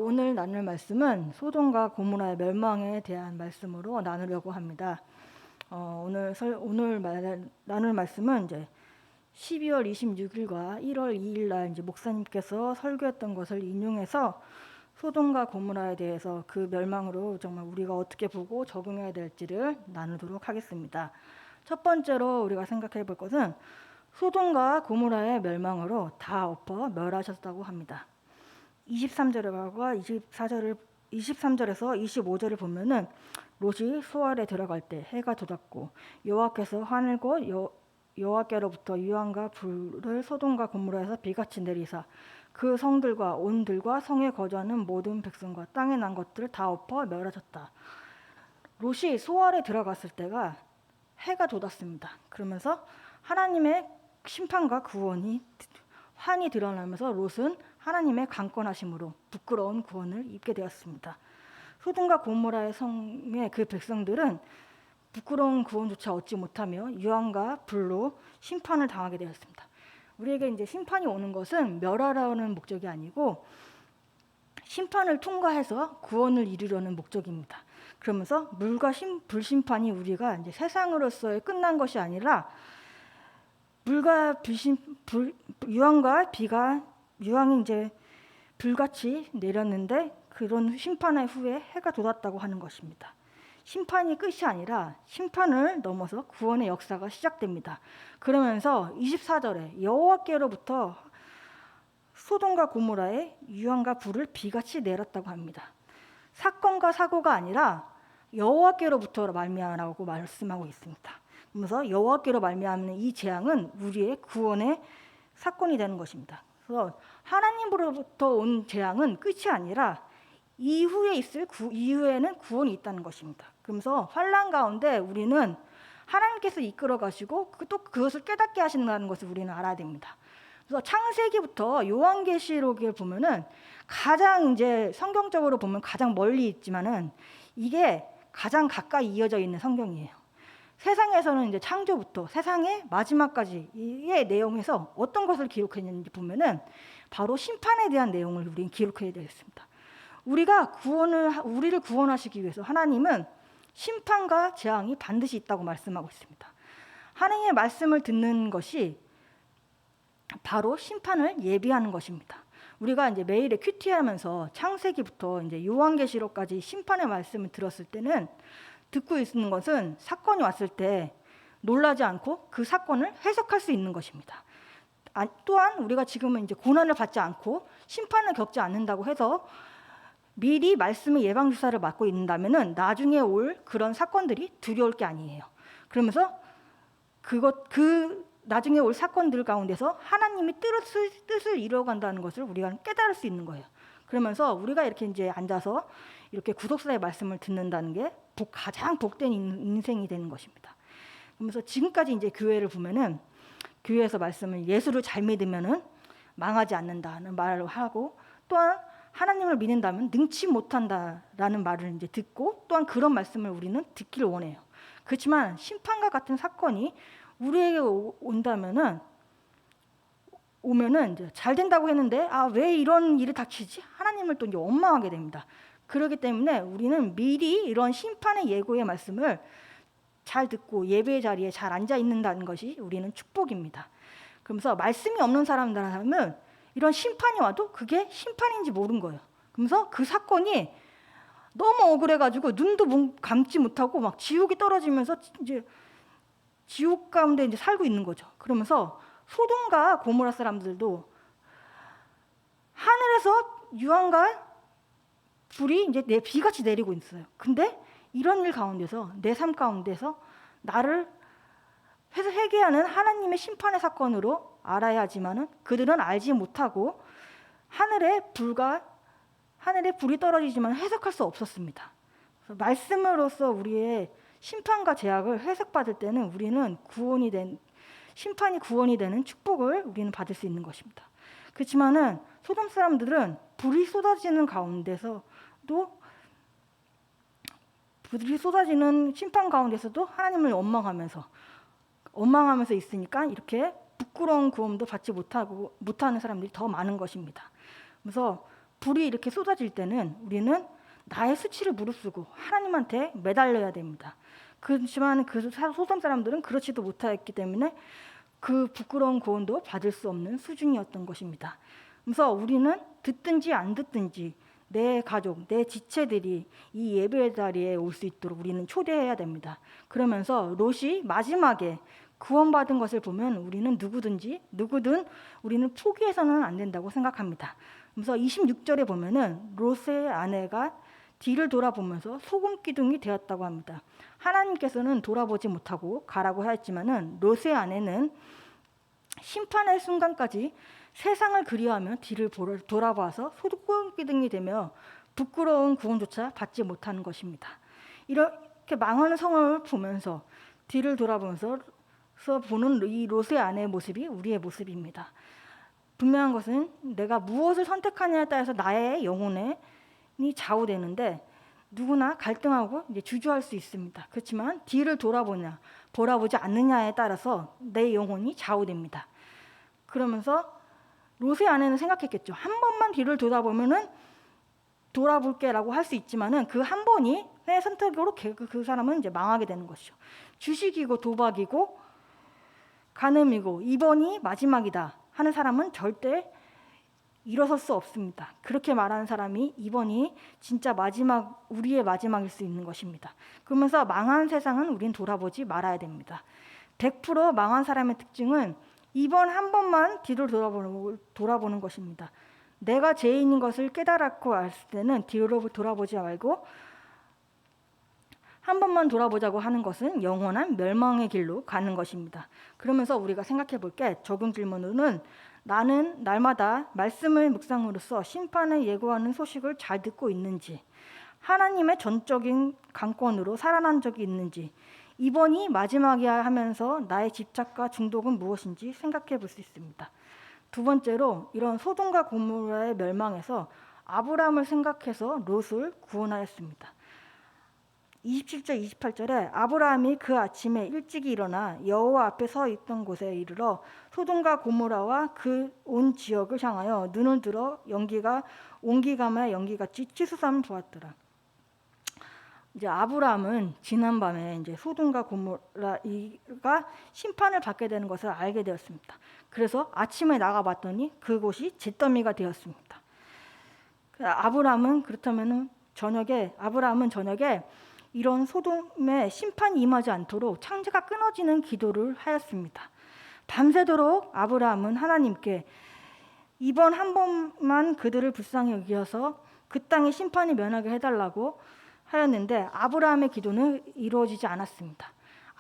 오늘 나눌 말씀은 소돔과 고모라의 멸망에 대한 말씀으로 나누려고 합니다. 나눌 말씀은 이제 12월 26일과 1월 2일 날 이제 목사님께서 설교했던 것을 인용해서 소돔과 고모라에 대해서 그 멸망으로 정말 우리가 어떻게 보고 적응해야 될지를 나누도록 하겠습니다. 첫 번째로 우리가 생각해 볼 것은 소돔과 고모라의 멸망으로 다 엎어 멸하셨다고 합니다. 23절과 23절에서 25절을 보면은 롯이 소알에 들어갈 때 해가 돋았고 여호와께서 하늘과 여호와께로부터 유황과 불을 소돔과 고모라에서 비같이 내리사 그 성들과 온들과 성에 거주하는 모든 백성과 땅에 난 것들을 다 엎어 멸하셨다. 롯이 소알에 들어갔을 때가 해가 돋았습니다. 그러면서 하나님의 심판과 구원이 환히 드러나면서 롯은 하나님의 강권하심으로 부끄러운 구원을 입게 되었습니다. 소돔과 고모라의 성의 그 백성들은 부끄러운 구원조차 얻지 못하며 유황과 불로 심판을 당하게 되었습니다. 우리에게 이제 심판이 오는 것은 멸하라는 목적이 아니고 심판을 통과해서 구원을 이루려는 목적입니다. 그러면서 물과 불심판이 우리가 이제 세상으로서의 끝난 것이 아니라 유황이 이제 불같이 내렸는데 그런 심판의 후에 해가 돋았다고 하는 것입니다. 심판이 끝이 아니라 심판을 넘어서 구원의 역사가 시작됩니다. 그러면서 24절에 여호와께로부터 소돔과 고모라에 유황과 불을 비같이 내렸다고 합니다. 사건과 사고가 아니라 여호와께로부터 말미암아라고 말씀하고 있습니다. 그래서 여호와께로 말미암는 이 재앙은 우리의 구원의 사건이 되는 것입니다. 그래서 하나님으로부터 온 재앙은 끝이 아니라 이후에는 구원이 있다는 것입니다. 그러면서 환난 가운데 우리는 하나님께서 이끌어 가시고 또 그것을 깨닫게 하신다는 것을 우리는 알아야 됩니다. 그래서 창세기부터 요한계시록을 보면은 가장 이제 성경적으로 보면 가장 멀리 있지만은 이게 가장 가까이 이어져 있는 성경이에요. 세상에서는 이제 창조부터 세상의 마지막까지 이 내용에서 어떤 것을 기록했는지 보면은 바로 심판에 대한 내용을 우리는 기록해야 되겠습니다. 우리를 구원하시기 위해서 하나님은 심판과 재앙이 반드시 있다고 말씀하고 있습니다. 하나님의 말씀을 듣는 것이 바로 심판을 예비하는 것입니다. 우리가 이제 매일에 큐티하면서 창세기부터 이제 요한계시록까지 심판의 말씀을 들었을 때는 듣고 있는 것은 사건이 왔을 때 놀라지 않고 그 사건을 해석할 수 있는 것입니다. 또한 우리가 지금은 이제 고난을 받지 않고 심판을 겪지 않는다고 해서 미리 말씀의 예방 주사를 맞고 있는다면은 나중에 올 그런 사건들이 두려울 게 아니에요. 그러면서 그 나중에 올 사건들 가운데서 하나님이 뜻을 이루어간다는 것을 우리가 깨달을 수 있는 거예요. 그러면서 우리가 이렇게 이제 앉아서 이렇게 구속사의 말씀을 듣는다는 게 가장 복된 인생이 되는 것입니다. 그러면서 지금까지 이제 교회를 보면은 교회에서 말씀을 예수를 잘 믿으면은 망하지 않는다는 말을 하고 또한 하나님을 믿는다면 능치 못한다라는 말을 이제 듣고 또한 그런 말씀을 우리는 듣기를 원해요. 그렇지만 심판과 같은 사건이 우리에게 오면은 이제 잘 된다고 했는데 왜 이런 일이 닥치지? 하나님을 또 이제 원망하게 됩니다. 그렇기 때문에 우리는 미리 이런 심판의 예고의 말씀을 잘 듣고 예배의 자리에 잘 앉아 있는다는 것이 우리는 축복입니다. 그러면서 말씀이 없는 사람들은 이런 심판이 와도 그게 심판인지 모르는 거예요. 그러면서 그 사건이 너무 억울해가지고 눈도 감지 못하고 막 지옥이 떨어지면서 이제 지옥 가운데 이제 살고 있는 거죠. 그러면서 소돔과 고모라 사람들도 하늘에서 유황과 불이 이제 비같이 내리고 있어요. 근데 이런 일 가운데서 내 삶 가운데서 나를 회개하는 하나님의 심판의 사건으로 알아야 하지만은 그들은 알지 못하고 하늘에 불이 떨어지지만 해석할 수 없었습니다. 그래서 말씀으로써 우리의 심판과 제약을 해석받을 때는 우리는 심판이 구원이 되는 축복을 우리는 받을 수 있는 것입니다. 그렇지만은 소돔 사람들은 불이 쏟아지는 심판 가운데서도 하나님을 원망하면서 있으니까 이렇게 부끄러운 구원도 받지 못하는 사람들이 더 많은 것입니다. 그래서 불이 이렇게 쏟아질 때는 우리는 나의 수치를 무릅쓰고 하나님한테 매달려야 됩니다. 그렇지만 그 소돔 사람들은 그렇지도 못했기 때문에 그 부끄러운 구원도 받을 수 없는 수준이었던 것입니다. 그래서 우리는 듣든지 안 듣든지 내 가족, 내 지체들이 이 예배의 자리에 올 수 있도록 우리는 초대해야 됩니다. 그러면서 롯이 마지막에 구원받은 것을 보면 우리는 누구든 우리는 포기해서는 안 된다고 생각합니다. 그래서 26절에 보면은 롯의 아내가 뒤를 돌아보면서 소금 기둥이 되었다고 합니다. 하나님께서는 돌아보지 못하고 가라고 하였지만은 롯의 아내는 심판의 순간까지 세상을 그리워하며 뒤를 돌아봐서 소금 기둥이 되며 부끄러운 구원조차 받지 못하는 것입니다. 이렇게 망하는 성을 보면서 뒤를 돌아보면서 보는 이 롯의 아내의 모습이 우리의 모습입니다. 분명한 것은 내가 무엇을 선택하냐에 따라서 나의 영혼이 좌우되는데 누구나 갈등하고 이제 주저할 수 있습니다. 그렇지만 뒤를 돌아보지 않느냐에 따라서 내 영혼이 좌우됩니다. 그러면서 롯의 아내는 생각했겠죠. 한 번만 뒤를 돌아보면은 돌아볼게라고 할 수 있지만은 그 한 번이 내 선택으로 그 사람은 이제 망하게 되는 것이죠. 주식이고 도박이고 간음이고 이번이 마지막이다 하는 사람은 절대 일어설 수 없습니다. 그렇게 말하는 사람이 이번이 진짜 우리의 마지막일 수 있는 것입니다. 그러면서 망한 세상은 우린 돌아보지 말아야 됩니다. 100% 망한 사람의 특징은 이번 한 번만 뒤를 돌아보는 것입니다. 내가 죄인인 것을 깨달았고 알았을 때는 뒤로 돌아보지 말고 한 번만 돌아보자고 하는 것은 영원한 멸망의 길로 가는 것입니다. 그러면서 우리가 생각해 볼 게 적용 질문으로는 나는 날마다 말씀을 묵상으로써 심판을 예고하는 소식을 잘 듣고 있는지, 하나님의 전적인 강권으로 살아난 적이 있는지, 이번이 마지막이야 하면서 나의 집착과 중독은 무엇인지 생각해 볼 수 있습니다. 두 번째로 이런 소돔과 고모라의 멸망에서 아브라함을 생각해서 롯을 구원하였습니다. 27절 28절에 아브라함이 그 아침에 일찍이 일어나 여호와 앞에 서 있던 곳에 이르러 소돔과 고모라와 그 온 지역을 향하여 눈을 들어 온기감에 연기같이 치솟음을 보았더라. 이제 아브라함은 지난밤에 이제 소돔과 고모라가 심판을 받게 되는 것을 알게 되었습니다. 그래서 아침에 나가봤더니 그곳이 잿더미가 되었습니다. 아브라함은 저녁에 이런 소돔에 심판이 임하지 않도록 창자가 끊어지는 기도를 하였습니다. 밤새도록 아브라함은 하나님께 이번 한 번만 그들을 불쌍히 여기어서 그 땅의 심판이 면하게 해달라고 하였는데 아브라함의 기도는 이루어지지 않았습니다.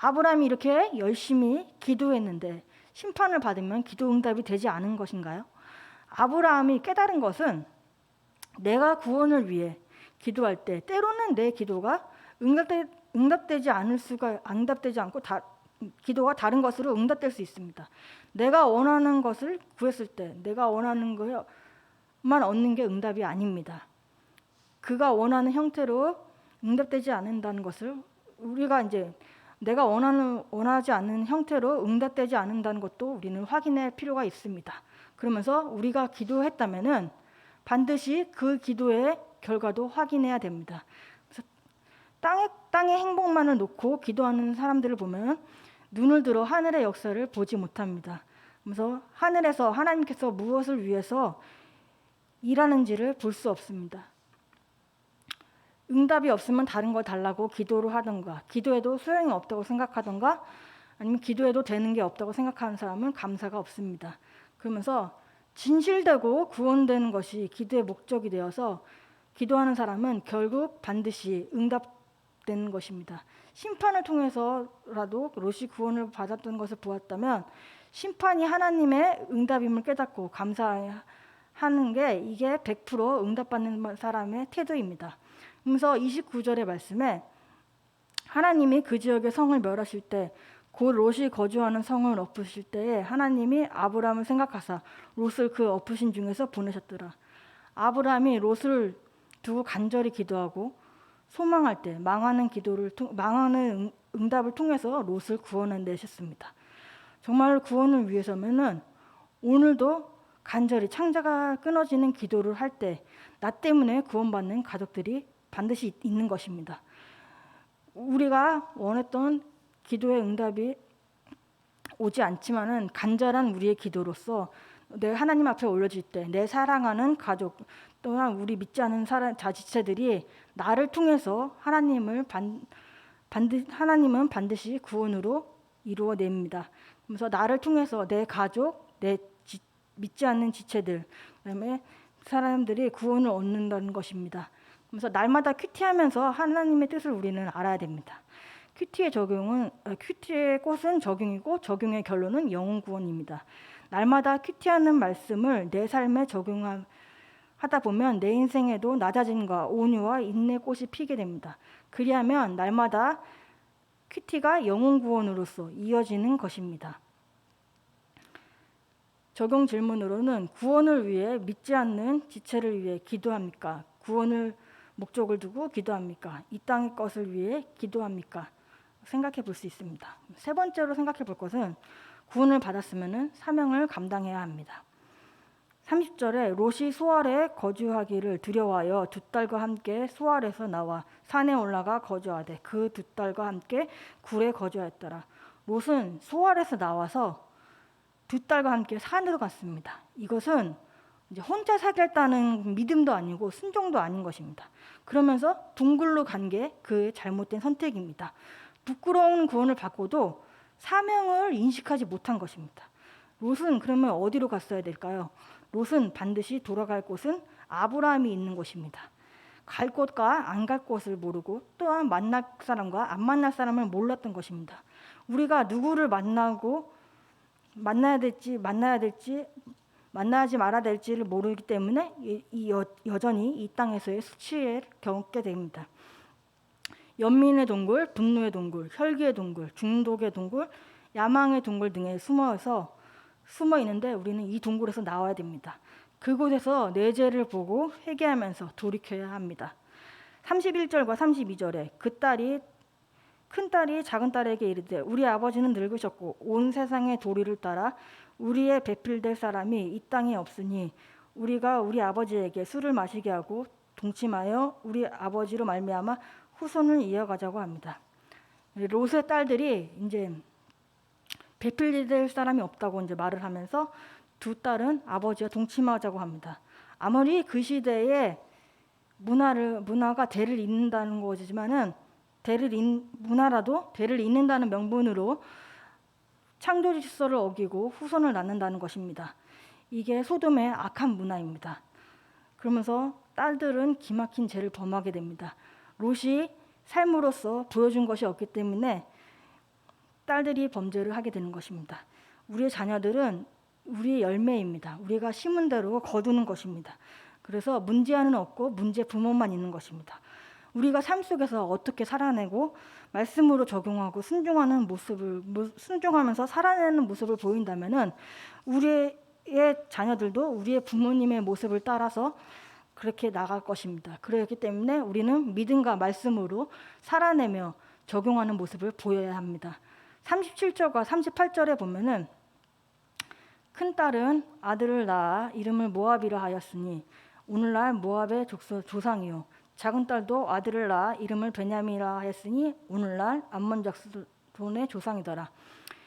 아브라함이 이렇게 열심히 기도했는데 심판을 받으면 기도 응답이 되지 않은 것인가요? 아브라함이 깨달은 것은 내가 구원을 위해 기도할 때 때로는 내 기도가 응답되지 않고 기도가 다른 것으로 응답될 수 있습니다. 내가 원하는 것을 구했을 때 내가 원하는 것만 얻는 게 응답이 아닙니다. 그가 원하는 형태로 응답되지 않는다는 것을 우리가 이제 내가 원하지 않는 형태로 응답되지 않는다는 것도 우리는 확인할 필요가 있습니다. 그러면서 우리가 기도했다면은 반드시 그 기도의 결과도 확인해야 됩니다. 그래서 땅의 행복만을 놓고 기도하는 사람들을 보면 눈을 들어 하늘의 역사를 보지 못합니다. 그래서 하늘에서 하나님께서 무엇을 위해서 일하는지를 볼 수 없습니다. 응답이 없으면 다른 거 달라고 기도를 하던가, 기도해도 소용이 없다고 생각하던가, 아니면 기도해도 되는 게 없다고 생각하는 사람은 감사가 없습니다. 그러면서 진실되고 구원되는 것이 기도의 목적이 되어서 기도하는 사람은 결국 반드시 응답되는 것입니다. 심판을 통해서라도 롯이 구원을 받았던 것을 보았다면 심판이 하나님의 응답임을 깨닫고 감사하는 게 이게 100% 응답받는 사람의 태도입니다. 그래서 29절의 말씀에 하나님이 그 지역의 성을 멸하실 때 곧 롯이 거주하는 성을 엎으실 때에 하나님이 아브라함을 생각하사 롯을 그 엎으신 중에서 보내셨더라. 아브라함이 롯을 두고 간절히 기도하고 소망할 때 망하는 응답을 통해서 롯을 구원해내셨습니다. 정말 구원을 위해서면은 오늘도 간절히 창자가 끊어지는 기도를 할 때 나 때문에 구원받는 가족들이 반드시 있는 것입니다. 우리가 원했던 기도의 응답이 오지 않지만은 간절한 우리의 기도로서 내 하나님 앞에 올려질 때 내 사랑하는 가족 또한 우리 믿지 않는 자지체들이 나를 통해서 하나님은 반드시 구원으로 이루어냅니다. 그래서 나를 통해서 내 가족, 믿지 않는 지체들, 그다음에 사람들이 구원을 얻는다는 것입니다. 그래서 날마다 큐티하면서 하나님의 뜻을 우리는 알아야 됩니다. 큐티의 꽃은 적용이고 적용의 결론은 영혼 구원입니다. 날마다 큐티하는 말씀을 내 삶에 적용하다 보면 내 인생에도 낮아짐과 온유와 인내 꽃이 피게 됩니다. 그리하면 날마다 큐티가 영혼 구원으로서 이어지는 것입니다. 적용 질문으로는 구원을 위해 믿지 않는 지체를 위해 기도합니까? 구원을 목적을 두고 기도합니까? 이 땅의 것을 위해 기도합니까? 생각해 볼 수 있습니다. 세 번째로 생각해 볼 것은 구원을 받았으면 사명을 감당해야 합니다. 30절에 롯이 수알에 거주하기를 두려워하여 두 딸과 함께 수알에서 나와 산에 올라가 거주하되 그 두 딸과 함께 굴에 거주하였더라. 롯은 수알에서 나와서 두 딸과 함께 산으로 갔습니다. 이것은 이제 혼자 살겠다는 믿음도 아니고 순종도 아닌 것입니다. 그러면서 둥글로 간 게 그의 잘못된 선택입니다. 부끄러운 구원을 받고도 사명을 인식하지 못한 것입니다. 롯은 그러면 어디로 갔어야 될까요? 롯은 반드시 돌아갈 곳은 아브라함이 있는 곳입니다. 갈 곳과 안 갈 곳을 모르고 또한 만날 사람과 안 만날 사람을 몰랐던 것입니다. 우리가 누구를 만나야 될지 만나지 말아야 될지를 모르기 때문에 여전히 이 땅에서의 수치를 겪게 됩니다. 연민의 동굴, 분노의 동굴, 혈기의 동굴, 중독의 동굴, 야망의 동굴 등에 숨어 있는데 우리는 이 동굴에서 나와야 됩니다. 그곳에서 내 죄를 보고 회개하면서 돌이켜야 합니다. 31절과 32절에 큰 딸이 작은 딸에게 이르되 우리 아버지는 늙으셨고 온 세상의 도리를 따라 우리의 배필될 사람이 이 땅에 없으니 우리가 우리 아버지에게 술을 마시게 하고 동침하여 우리 아버지로 말미암아 후손을 이어가자고 합니다. 롯의 딸들이 이제 배필될 사람이 없다고 이제 말을 하면서 두 딸은 아버지와 동침하자고 합니다. 아무리 그 시대에 문화가 대를 잇는다는 거지만은 문화라도 대를 잇는다는 명분으로 창조 질서를 어기고 후손을 낳는다는 것입니다. 이게 소돔의 악한 문화입니다. 그러면서 딸들은 기막힌 죄를 범하게 됩니다. 롯이 삶으로서 보여준 것이 없기 때문에 딸들이 범죄를 하게 되는 것입니다. 우리의 자녀들은 우리의 열매입니다. 우리가 심은 대로 거두는 것입니다. 그래서 문제아는 없고 문제 부모만 있는 것입니다. 우리가 삶 속에서 어떻게 살아내고 말씀으로 적용하고 순종하면서 살아내는 모습을 보인다면은 우리의 자녀들도 우리의 부모님의 모습을 따라서 그렇게 나갈 것입니다. 그렇기 때문에 우리는 믿음과 말씀으로 살아내며 적용하는 모습을 보여야 합니다. 37절과 38절에 보면은 큰 딸은 아들을 낳아 이름을 모압이라 하였으니 오늘날 모압의 조상이요 작은 딸도 아들을 낳아 이름을 베냐민이라 하였으니 오늘날 암몬 자손의 조상이더라.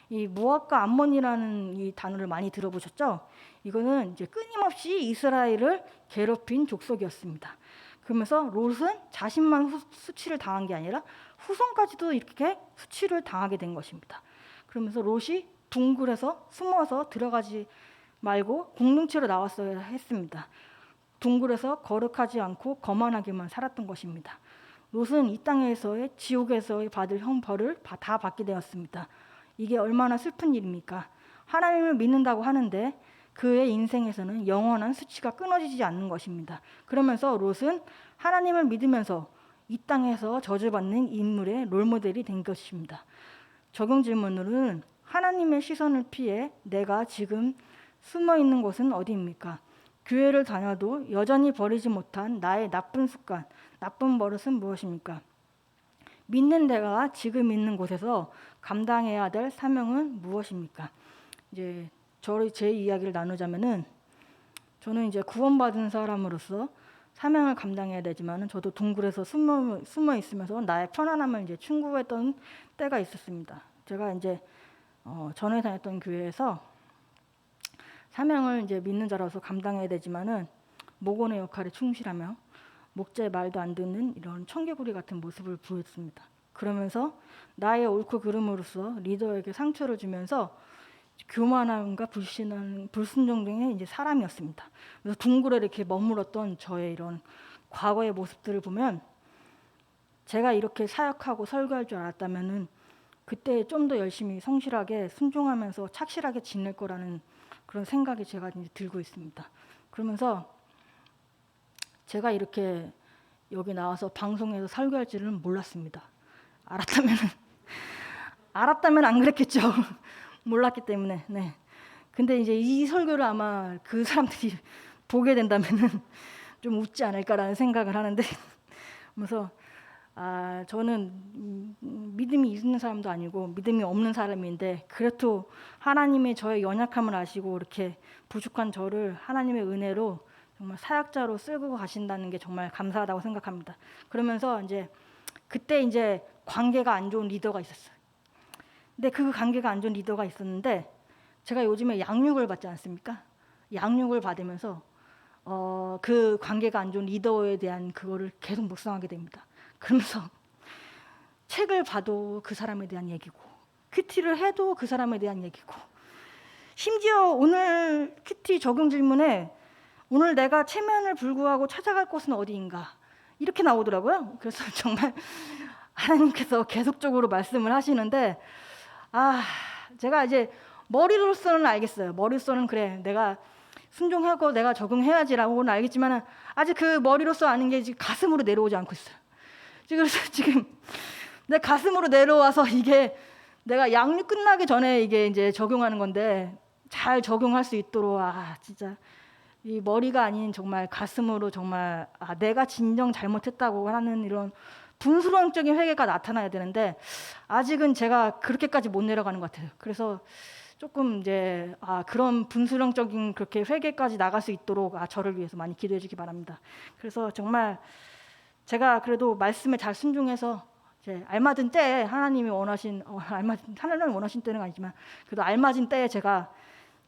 이 모압과 암몬이라는 이 단어를 많이 들어보셨죠? 이거는 이제 끊임없이 이스라엘을 괴롭힌 족속이었습니다. 그러면서 롯은 자신만 수치를 당한 게 아니라 후손까지도 이렇게 수치를 당하게 된 것입니다. 그러면서 롯이 둥굴에서 숨어서 들어가지 말고 공동체로 나왔어야 했습니다. 둥굴에서 거룩하지 않고 거만하게만 살았던 것입니다. 롯은 이 땅에서의 지옥에서의 받을 형벌을 다 받게 되었습니다. 이게 얼마나 슬픈 일입니까? 하나님을 믿는다고 하는데 그의 인생에서는 영원한 수치가 끊어지지 않는 것입니다. 그러면서 롯은 하나님을 믿으면서 이 땅에서 저주받는 인물의 롤모델이 된 것입니다. 적용 질문으로는 하나님의 시선을 피해 내가 지금 숨어 있는 곳은 어디입니까? 교회를 다녀도 여전히 버리지 못한 나의 나쁜 습관, 나쁜 버릇은 무엇입니까? 믿는 내가 지금 있는 곳에서 감당해야 될 사명은 무엇입니까? 이제 제 이야기를 나누자면은 저는 이제 구원받은 사람으로서 사명을 감당해야 되지만은 저도 동굴에서 숨어 있으면서 나의 편안함을 이제 충고했던 때가 있었습니다. 제가 이제 전에 다녔던 교회에서 사명을 이제 믿는 자로서 감당해야 되지만은 목원의 역할에 충실하며 목자의 말도 안 듣는 이런 청개구리 같은 모습을 보였습니다. 그러면서 나의 옳고 그름으로써 리더에게 상처를 주면서 교만함과 불순종 등의 이제 사람이었습니다. 그래서 동굴에 이렇게 머물렀던 저의 이런 과거의 모습들을 보면 제가 이렇게 사역하고 설교할 줄 알았다면은 그때 좀 더 열심히 성실하게 순종하면서 착실하게 지낼 거라는 그런 생각이 제가 이제 들고 있습니다. 그러면서 제가 이렇게 여기 나와서 방송에서 설교할 줄은 몰랐습니다. 알았다면 안 그랬겠죠. 몰랐기 때문에. 네. 근데 이제 이 설교를 아마 그 사람들이 보게 된다면은 좀 웃지 않을까라는 생각을 하는데, 그래서 저는 믿음이 있는 사람도 아니고 믿음이 없는 사람인데 그래도 하나님의 저의 연약함을 아시고 이렇게 부족한 저를 하나님의 은혜로 정말 사역자로 쓰고 가신다는 게 정말 감사하다고 생각합니다. 그러면서 이제 그때 이제 관계가 안 좋은 리더가 있었어요. 근데 그 관계가 안 좋은 리더가 있었는데 제가 요즘에 양육을 받지 않습니까? 양육을 받으면서 그 관계가 안 좋은 리더에 대한 그거를 계속 묵상하게 됩니다. 그러면서 책을 봐도 그 사람에 대한 얘기고 큐티를 해도 그 사람에 대한 얘기고 심지어 오늘 큐티 적용 질문에 오늘 내가 체면을 불구하고 찾아갈 곳은 어디인가 이렇게 나오더라고요. 그래서 정말 하나님께서 계속적으로 말씀을 하시는데 제가 이제 머리로서는 알겠어요. 머리로서는 그래 내가 순종하고 내가 적응해야지라고는 알겠지만 아직 그 머리로서 아는 게 지금 가슴으로 내려오지 않고 있어요. 그래서 지금 내 가슴으로 내려와서 이게 내가 양육 끝나기 전에 이게 이제 적용하는 건데 잘 적용할 수 있도록 진짜 이 머리가 아닌 정말 가슴으로 정말 내가 진정 잘못했다고 하는 이런 분수령적인 회개가 나타나야 되는데 아직은 제가 그렇게까지 못 내려가는 것 같아요. 그래서 조금 이제 그런 분수령적인 그렇게 회개까지 나갈 수 있도록 저를 위해서 많이 기도해 주기 바랍니다. 그래서 정말 제가 그래도 말씀에 잘 순종해서 이제 알맞은 때에 하나님이 원하신 하나님이 원하신 때는 아니지만 그래도 알맞은 때에 제가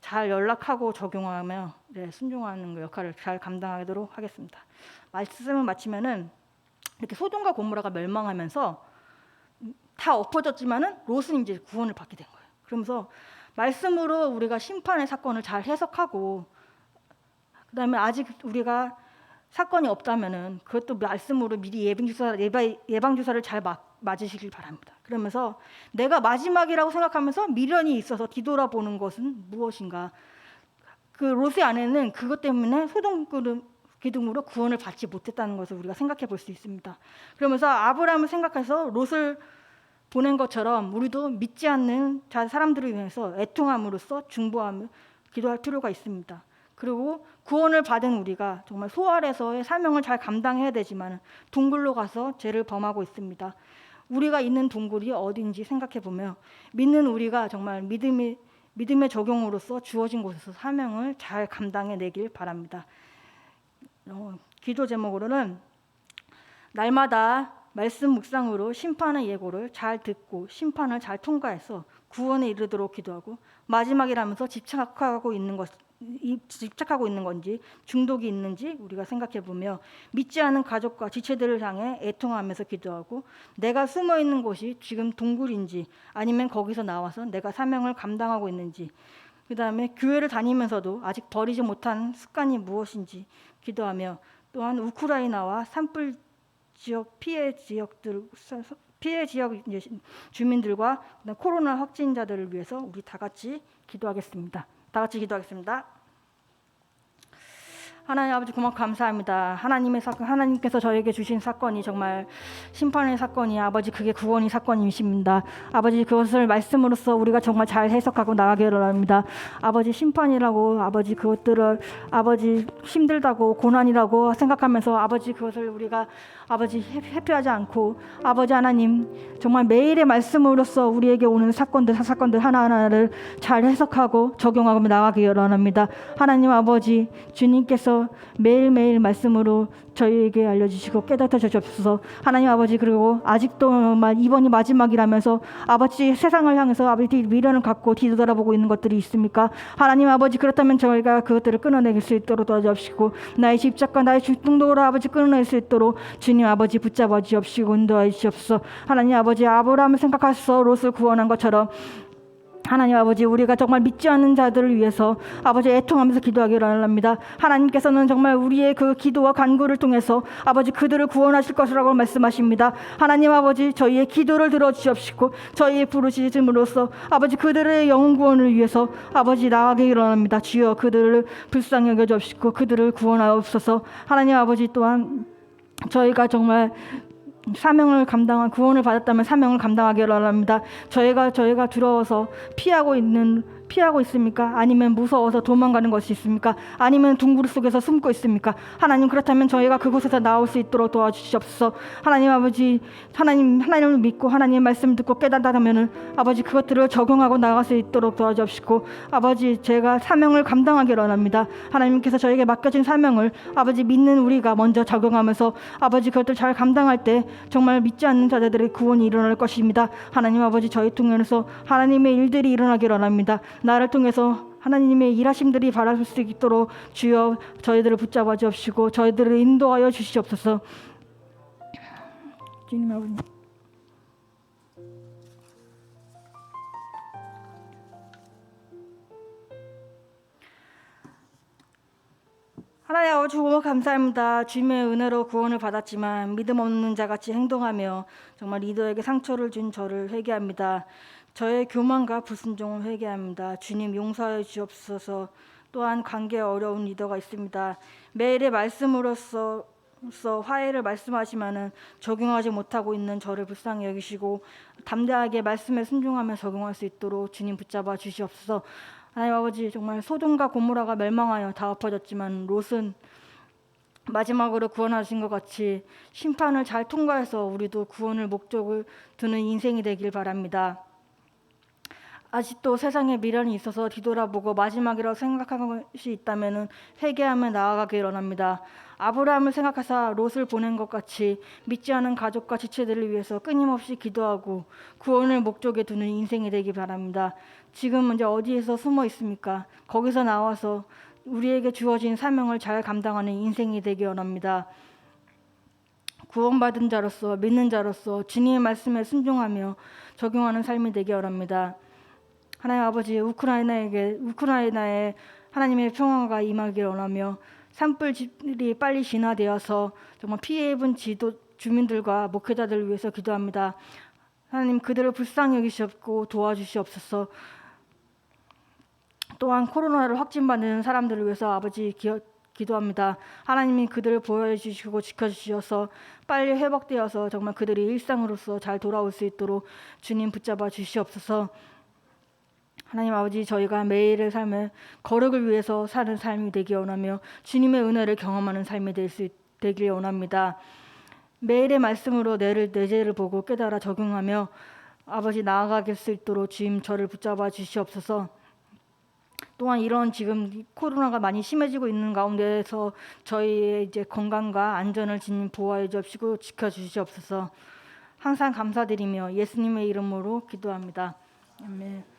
잘 연락하고 적용하며 순종하는 역할을 잘 감당하도록 하겠습니다. 말씀을 마치면은 이렇게 소돔과 고모라가 멸망하면서 다 엎어졌지만은 롯은 이제 구원을 받게 된 거예요. 그러면서 말씀으로 우리가 심판의 사건을 잘 해석하고 그다음에 아직 우리가 사건이 없다면은 그것도 말씀으로 미리 예방주사를 잘 맞으시길 바랍니다. 그러면서 내가 마지막이라고 생각하면서 미련이 있어서 뒤돌아보는 것은 무엇인가? 그 롯의 아내는 그것 때문에 소돔 기둥으로 구원을 받지 못했다는 것을 우리가 생각해 볼 수 있습니다. 그러면서 아브라함을 생각해서 롯을 보낸 것처럼 우리도 믿지 않는 사람들을 위해서 애통함으로써 중보하며 기도할 필요가 있습니다. 그리고 구원을 받은 우리가 정말 소아에서의 사명을 잘 감당해야 되지만 동굴로 가서 죄를 범하고 있습니다. 우리가 있는 동굴이 어딘지 생각해 보며 믿는 우리가 정말 믿음의 적용으로서 주어진 곳에서 사명을 잘 감당해 내길 바랍니다. 기도 제목으로는 날마다 말씀 묵상으로 심판의 예고를 잘 듣고 심판을 잘 통과해서 구원에 이르도록 기도하고 마지막이라면서 집착하고 있는 건지 중독이 있는지 우리가 생각해 보며 믿지 않은 가족과 지체들을 향해 애통하면서 기도하고 내가 숨어 있는 곳이 지금 동굴인지 아니면 거기서 나와서 내가 사명을 감당하고 있는지 그 다음에 교회를 다니면서도 아직 버리지 못한 습관이 무엇인지 기도하며 또한 우크라이나와 산불 지역 피해 지역 주민들과 코로나 확진자들을 위해서 우리 다 같이 기도하겠습니다. 하나님 아버지 고맙고 감사합니다. 하나님께서 저에게 주신 사건이 정말 심판의 사건이 아버지 그게 구원의 사건이십니다. 아버지 그것을 말씀으로써 우리가 정말 잘 해석하고 나가기를 원합니다. 아버지 심판이라고 아버지 그것들을 아버지 힘들다고 고난이라고 생각하면서 아버지 그것을 우리가 아버지 회피하지 않고 아버지 하나님 정말 매일의 말씀으로써 우리에게 오는 사건들 하나하나를 잘 해석하고 적용하고 나가기를 원합니다. 하나님 아버지 주님께서 하나님께서 매일매일 말씀으로 저희에게 알려주시고 깨닫게 주시옵소서. 하나님 아버지, 그리고 아직도 이번이 마지막이라면서 아버지 세상을 향해서 아버지 미련을 갖고 뒤돌아보고 있는 것들이 있습니까? 하나님 아버지, 그렇다면 저희가 그것들을 끊어낼 수 있도록 도와주옵시고 나의 집착과 나의 중독으로 아버지 끊어낼 수 있도록 주님 아버지 붙잡아 주옵시고 인도하여 주옵소서. 하나님 아버지, 아브라함을 생각하셔서 롯을 구원한 것처럼 하나님 아버지, 우리가 정말 믿지 않는 자들을 위해서 아버지 애통하면서 기도하기를 원합니다. 하나님께서는 정말 우리의 그 기도와 간구를 통해서 아버지 그들을 구원하실 것이라고 말씀하십니다. 하나님 아버지, 저희의 기도를 들어주시옵시고 저희의 부르짖음으로써 아버지 그들의 영혼 구원을 위해서 아버지 나아가기를 원합니다. 주여, 그들을 불쌍히 여겨주옵시고 그들을 구원하옵소서. 하나님 아버지, 또한 저희가 정말 사명을 감당한 구원을 받았다면 사명을 감당하기를 원합니다. 저희가 두려워서 피하고 있습니까? 아니면 무서워서 도망가는 것이 있습니까? 아니면 둥그리 속에서 숨고 있습니까? 하나님, 그렇다면 저희가 그곳에서 나올 수 있도록 도와주시옵소서. 하나님 아버지, 하나님을 믿고 하나님의 말씀을 듣고 깨닫다면은 아버지 그것들을 적용하고 나갈 수 있도록 도와주옵시고 아버지, 제가 사명을 감당하기를 원합니다. 하나님께서 저에게 맡겨진 사명을 아버지 믿는 우리가 먼저 적용하면서 아버지 그것들 잘 감당할 때 정말 믿지 않는 자들의 구원이 일어날 것입니다. 하나님 아버지, 저희 통해서 하나님의 일들이 일어나기를 원합니다. 나를 통해서 하나님의 일하심들이 바랄 수 있도록 주여 저희들을 붙잡아 주옵시고 저희들을 인도하여 주시옵소서. 주님 아버지, 하나님 아버지, 감사합니다. 주님의 은혜로 구원을 받았지만 믿음 없는 자같이 행동하며 정말 리더에게 상처를 준 저를 회개합니다. 저의 교만과 불순종을 회개합니다. 주님, 용서해 주옵소서. 또한 관계에 어려운 리더가 있습니다. 매일의 말씀으로서 화해를 말씀하시면은 적용하지 못하고 있는 저를 불쌍히 여기시고 담대하게 말씀에 순종하며 적용할 수 있도록 주님 붙잡아 주시옵소서. 하나님 아버지, 정말 소돔과 고모라가 멸망하여 다 엎어졌지만 롯은 마지막으로 구원하신 것 같이 심판을 잘 통과해서 우리도 구원을 목적을 두는 인생이 되길 바랍니다. 아직도 세상에 미련이 있어서 뒤돌아보고 마지막이라고 생각하는 것이 있다면 회개하며 나아가기를 원합니다. 아브라함을 생각하사 롯을 보낸 것 같이 믿지 않은 가족과 지체들을 위해서 끊임없이 기도하고 구원을 목적에 두는 인생이 되기 바랍니다. 지금 이제 어디에서 숨어 있습니까? 거기서 나와서 우리에게 주어진 사명을 잘 감당하는 인생이 되기 원합니다. 구원받은 자로서 믿는 자로서 주님의 말씀에 순종하며 적용하는 삶이 되기 원합니다. 하나님 아버지, 우크라이나에 하나님의 평화가 임하기를 원하며 산불이 빨리 진화되어서 정말 피해 입은 주민들과 목회자들을 위해서 기도합니다. 하나님, 그들을 불쌍히 여기시옵고 도와주시옵소서. 또한 코로나를 확진받는 사람들을 위해서 아버지 기도합니다. 하나님이 그들을 보호해 주시고 지켜주셔서 빨리 회복되어서 정말 그들이 일상으로서 잘 돌아올 수 있도록 주님 붙잡아 주시옵소서. 하나님 아버지, 저희가 매일의 삶을 거룩을 위해서 사는 삶이 되기 원하며 주님의 은혜를 경험하는 삶이 되길 원합니다. 매일의 말씀으로 내 죄를 보고 깨달아 적용하며 아버지 나아가길 수 있도록 주님 저를 붙잡아 주시옵소서. 또한 이런 지금 코로나가 많이 심해지고 있는 가운데서 저희의 이제 건강과 안전을 주님 보호해 주시고 지켜 주시옵소서. 항상 감사드리며 예수님의 이름으로 기도합니다. 아멘.